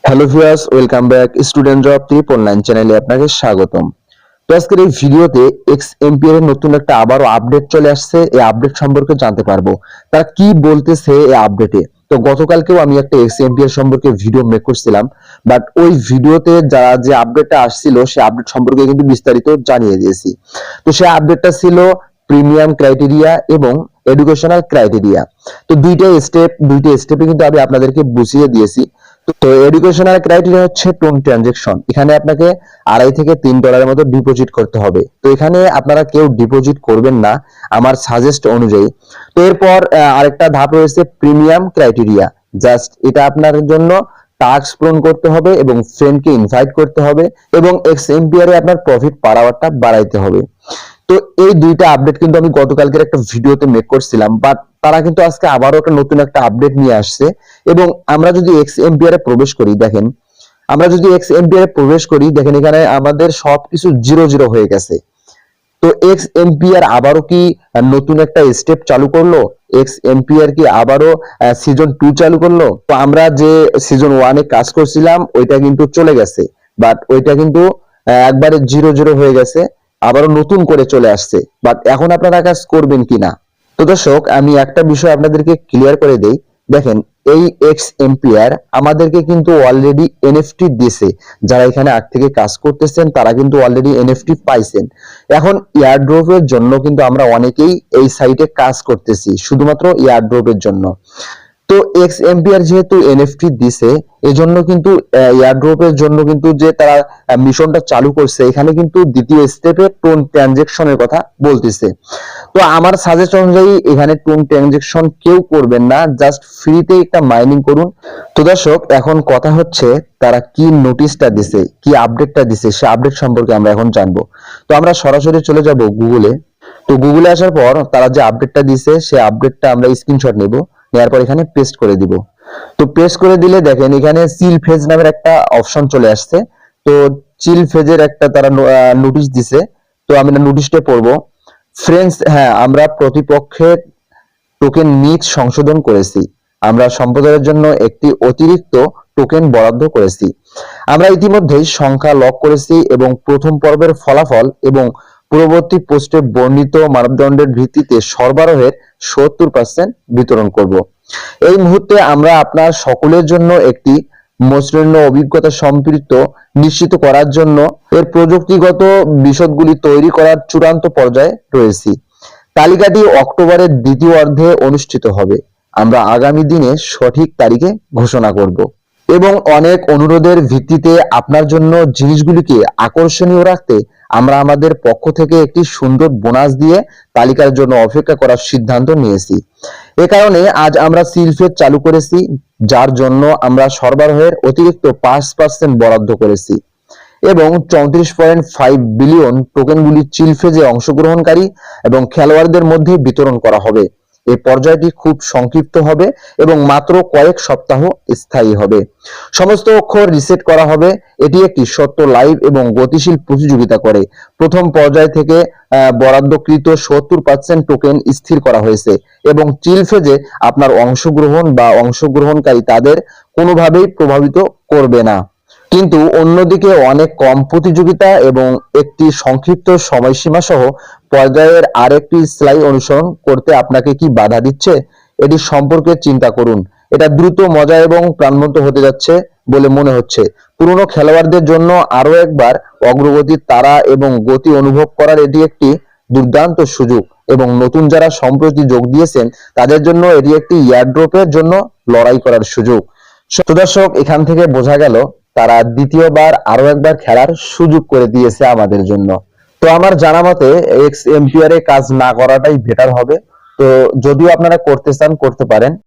Hello viewers, welcome back student job tip online চ্যানেলে আপনাকে স্বাগতম। তো আজকের এই ভিডিওতে এক্স এমপিআর এর নতুন একটা আবারও আপডেট চলে আসছে। এই আপডেট সম্পর্কে জানতে পারবো তারা কি বলতেছে এই আপডেটে। তো গতকালকেও আমি একটা এক্স এমপিআর সম্পর্কে ভিডিও মেক করছিলাম, বাট ওই ভিডিওতে যারা যে আপডেটটা আসছিল সেই আপডেট সম্পর্কে কিন্তু বিস্তারিত জানিয়ে দিয়েছি। তো সেই আপডেটটা ছিল প্রিমিয়াম ক্রাইটেরিয়া এবং এডুকেশনাল ক্রাইটেরিয়া। তো দুইটা স্টেপে কিন্তু আমি আপনাদেরকে বুঝিয়ে দিয়েছি। তো এডুকেশনাল ক্রাইটেরিয়া হচ্ছে টোন ট্রানজেকশন। এখানে আপনাকে $2.5 থেকে $3 মতো ডিপোজিট করতে হবে। তো এখানে আপনারা কেউ ডিপোজিট করবেন না আমার সাজেস্ট অনুযায়ী। তো এরপর আরেকটা ধাপ রয়েছে প্রিমিয়াম ক্রাইটেরিয়া। জাস্ট এটা আপনার জন্য টাস্ক পূরণ করতে হবে এবং ফ্রেন্ডকে ইনভাইট করতে হবে এবং এক্স এমপিআর এ আপনার প্রফিট পার আওয়ারটা বাড়াইতে হবে। তো এই দুইটা আপডেট কিন্তু আমি গতকালকের একটা ভিডিওতে মেক করছিলাম, বাট তারা কিন্তু আজকে আবারও একটা নতুন একটা আপডেট নিয়ে আসছে। এবং আমরা যদি এক্স এমপিআর এ প্রবেশ করি, দেখেন এখানে আমাদের সবকিছু জিরো জিরো হয়ে গেছে। তো এক্স এমপিআর আবারও কি নতুন একটা স্টেপ চালু করলো? এক্স এমপিআর কি আবারও সিজন 2 চালু করলো? তো আমরা যে সিজন 1 এ কাজ করছিলাম ওইটা কিন্তু চলে গেছে, বাট ওইটা কিন্তু একবারে জিরো জিরো হয়ে গেছে, আবারও নতুন করে চলে আসছে। বাট এখন আপনারা কাজ করবেন কিনা? তো দর্শক, আমি একটা বিষয় আপনাদেরকে ক্লিয়ার করে দেই। দেখেন, এই এক্স এমপিআর আমাদেরকে কিন্তু অলরেডি এনএফটি দিয়েছে। যারা এখানে আগ থেকে কাজ করতেছেন তারা কিন্তু অলরেডি এনএফটি পাইছেন। এখন এয়ারড্রপের জন্য কিন্তু আমরা অনেকেই এই সাইটে কাজ করতেছি শুধুমাত্র এয়ারড্রপের জন্য। তো এক্স এমপিআর যেহেতু এনএফটি দিছে, এজন্য কিন্তু এয়ারড্রপের জন্য কিন্তু যে তারা মিশনটা চালু করছে, এখানে কিন্তু দ্বিতীয় স্টেপে টোন ট্রানজেকশনের কথা বলতেছে। তো আমার সাজেস্ট অনুযায়ী এখানে টোন ট্রানজেকশন কেউ করবেন না, জাস্ট ফ্রিতে একটা মাইনিং করুন। তো দর্শক, এখন কথা হচ্ছে তারা কি নোটিশটা দিছে, কি আপডেটটা দিছে, সেই আপডেট সম্পর্কে আমরা এখন জানবো। তো আমরা সরাসরি চলে যাব গুগলে। তো গুগলে আসার পর তারা যে আপডেটটা দিছে সেই আপডেটটা আমরা স্ক্রিনশট নেব, নেওয়ার পর এখানে পেস্ট করে দিব। তো পেস্ট করে দিলে দেখেন এখানে চিল ফেজ নামের একটা অপশন চলে আসছে। তো চিল ফেজের একটা তারা নোটিশ দিছে। তো আমি নোটিশটা পড়বো। ফ্রেন্ডস, হ্যাঁ, আমরা প্রতিপক্ষের টোকেন মিক্স সংশোধন করেছি। আমরা সম্প্রদায়ের জন্য একটি অতিরিক্ত টোকেন বরাদ্দ করেছি। আমরা ইতিমধ্যেই সংখ্যা লক করেছি এবং প্রথম পর্বের ফলাফল এবং পূর্ববর্তী পোস্টে বর্ণিত মানদণ্ডের ভিত্তিতে সরবরাহের 70% বিতরণ করব। এই মুহূর্তে আমরা আপনার সকলের জন্য একটি মসৃণ অভিজ্ঞতা সম্পৃক্ত নিশ্চিত করার জন্য এর প্রযুক্তিগত বিশদগুলি তৈরি করার চূড়ান্ত পর্যায়ে রয়েছি। তালিকাটি অক্টোবরের দ্বিতীয় অর্ধে অনুষ্ঠিত হবে। আমরা আগামী দিনে সঠিক তারিখে ঘোষণা করব এবং অনেক অনুরোধের ভিত্তিতে আপনার জন্য জিনিসগুলিকে আকর্ষণীয় রাখতে আমরা আমাদের পক্ষ থেকে একটি সুন্দর বোনাস দিয়ে তালিকার জন্য অপেক্ষা করার সিদ্ধান্ত নিয়েছি। এ কারণে আজ আমরা সিলফেজ চালু করেছি, যার জন্য আমরা সরবরাহের অতিরিক্ত 5% বরাদ্দ করেছি এবং 34.5 বিলিয়ন টোকেনগুলি চিল ফেজে অংশগ্রহণকারী এবং খেলোয়াড়দের মধ্যে বিতরণ করা হবে। এই পর্যায়টি খুব সংক্ষিপ্ত হবে এবং মাত্র কয়েক সপ্তাহ স্থায়ী হবে। সমস্ত অক্ষর রিসেট করা হবে। এটি একটি সত্য লাইভ এবং গতিশীল প্রতিযোগিতা করে। প্রথম পর্যায় থেকে বরাদ্দকৃত 70% টোকেন স্থির করা হয়েছে এবং চিল ফেজে আপনার অংশগ্রহণ বা অংশগ্রহণকারী তাদের কোনোভাবেই প্রভাবিত করবে না। কিন্তু অন্যদিকে অনেক কম প্রতিযোগিতা এবং একটি সংক্ষিপ্ত সময়সীমা সহ পর্যায়ের আরেকটি স্লাইড অনুসরণ করতে আপনাকে কি বাধা দিচ্ছে? এটি সম্পর্কে চিন্তা করুন। এটা দ্রুত, মজা এবং প্রাণবন্ত হতে যাচ্ছে বলে মনে হচ্ছে। পুরনো খেলোয়াড়দের জন্য আরো একবার অগ্রগতির তারা এবং গতি অনুভব করার এটি একটি দুর্দান্ত সুযোগ এবং নতুন যারা সম্প্রতি যোগ দিয়েছেন তাদের জন্য এটি একটি এয়ারড্রপের জন্য লড়াই করার সুযোগ। তো দর্শক, এখান থেকে বোঝা গেল তারা দ্বিতীয়বার আরো একবার খেলার সুযোগ করে দিয়েছে আমাদের জন্য। তো আমার জানা মতে এক্স এমপিআর এ কাজ না করাটাই বেটার হবে। তো যদিও আপনারা করতে চান করতে পারেন,